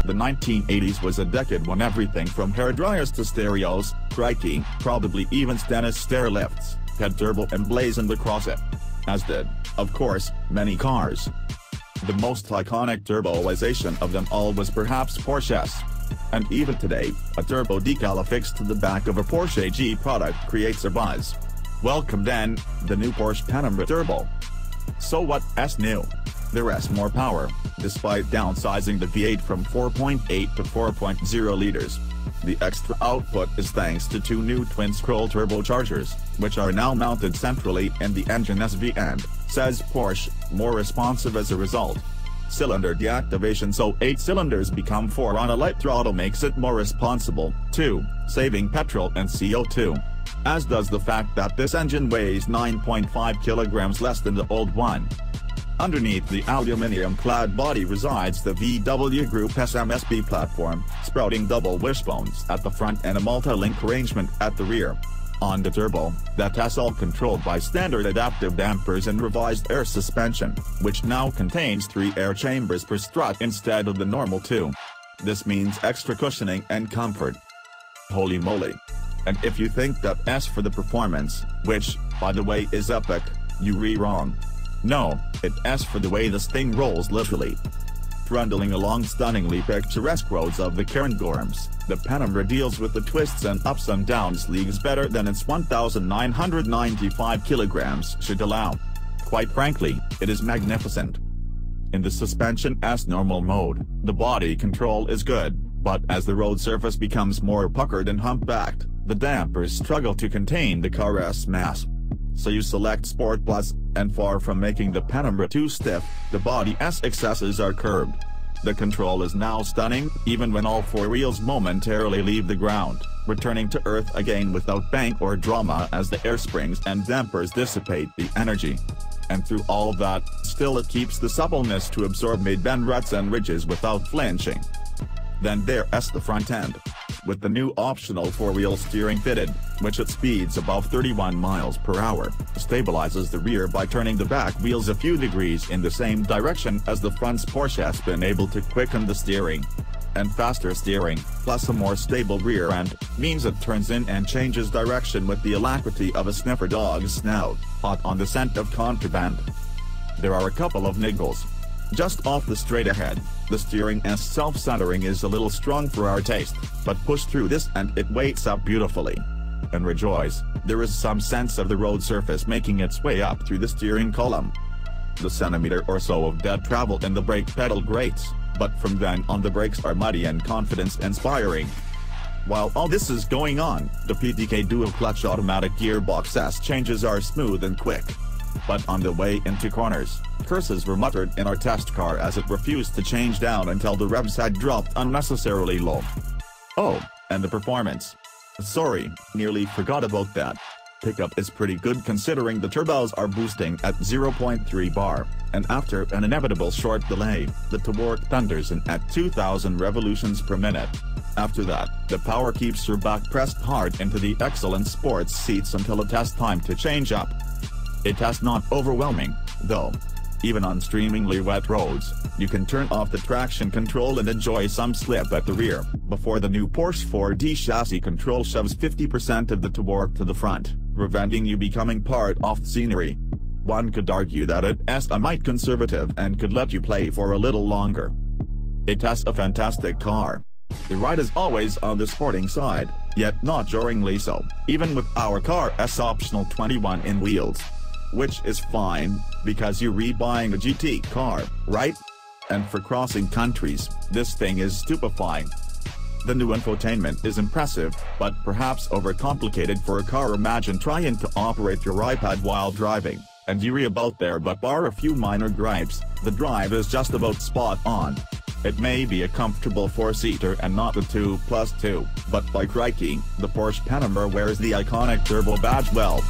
The 1980s was a decade when everything from hairdryers to stereos, crikey, probably even Stennis stair lifts, had turbo emblazoned across it. As did, of course, many cars. The most iconic turboization of them all was perhaps Porsche's. And even today, a turbo decal affixed to the back of a Porsche G product creates a buzz. Welcome then, the new Porsche Panamera Turbo. So what's new? There's more power, despite downsizing the V8 from 4.8 to 4.0 liters. The extra output is thanks to two new twin-scroll turbochargers, which are now mounted centrally in the engine SV and, says Porsche, more responsive as a result. Cylinder deactivation so 8 cylinders become 4 on a light throttle makes it more responsible, too, saving petrol and CO2. As does the fact that this engine weighs 9.5 kilograms less than the old one. Underneath the aluminium-clad body resides the VW Group SMSB platform, sprouting double wishbones at the front and a multi-link arrangement at the rear. On the turbo, that's all controlled by standard adaptive dampers and revised air suspension, which now contains 3 air chambers per strut instead of the normal 2. This means extra cushioning and comfort. Holy moly. And if you think that's for the performance, which, by the way is epic, you're wrong. No, it's for the way this thing rolls literally. Trundling along stunningly picturesque roads of the Cairngorms, the Panamera deals with the twists and ups and downs leagues better than its 1,995 kilograms should allow. Quite frankly, it is magnificent. In the suspension's normal mode, the body control is good, but as the road surface becomes more puckered and humpbacked, the dampers struggle to contain the car's mass. So you select Sport Plus, and far from making the Panamera too stiff, the body's excesses are curbed. The control is now stunning, even when all 4 wheels momentarily leave the ground, returning to earth again without bang or drama as the air springs and dampers dissipate the energy. And through all that, still it keeps the suppleness to absorb mid-bend ruts and ridges without flinching. Then there's the front end. With the new optional 4-wheel steering fitted, which at speeds above 31 miles per hour, stabilizes the rear by turning the back wheels a few degrees in the same direction as the front's. Porsche has been able to quicken the steering. And faster steering, plus a more stable rear end, means it turns in and changes direction with the alacrity of a sniffer dog's snout, hot on the scent of contraband. There are a couple of niggles. Just off the straight ahead, the steering's self-centering is a little strong for our taste, but push through this and it weights up beautifully. And rejoice, there is some sense of the road surface making its way up through the steering column. The centimeter or so of dead travel in the brake pedal grates, but from then on the brakes are muddy and confidence-inspiring. While all this is going on, the PTK dual-clutch automatic gearbox's changes are smooth and quick. But on the way into corners, curses were muttered in our test car as it refused to change down until the revs had dropped unnecessarily low. Oh, and the performance. Sorry, nearly forgot about that. Pickup is pretty good considering the turbos are boosting at 0.3 bar, and after an inevitable short delay, the torque thunders in at 2,000 revolutions per minute. After that, the power keeps your back pressed hard into the excellent sports seats until it has time to change up. It has not overwhelming, though. Even on streamingly wet roads, you can turn off the traction control and enjoy some slip at the rear, before the new Porsche 4D chassis control shoves 50% of the torque to the front, preventing you becoming part of the scenery. One could argue that it's a mite conservative and could let you play for a little longer. It's a fantastic car. The ride is always on the sporting side, yet not jarringly so, even with our car's optional 21-in wheels. Which is fine, because you're rebuying a GT car, right? And for crossing countries, this thing is stupefying. The new infotainment is impressive, but perhaps overcomplicated for a car. Imagine trying to operate your iPad while driving, and you're about there, but bar a few minor gripes, the drive is just about spot on. It may be a comfortable 4-seater and not a 2+2, but by crikey, the Porsche Panamera wears the iconic turbo badge well.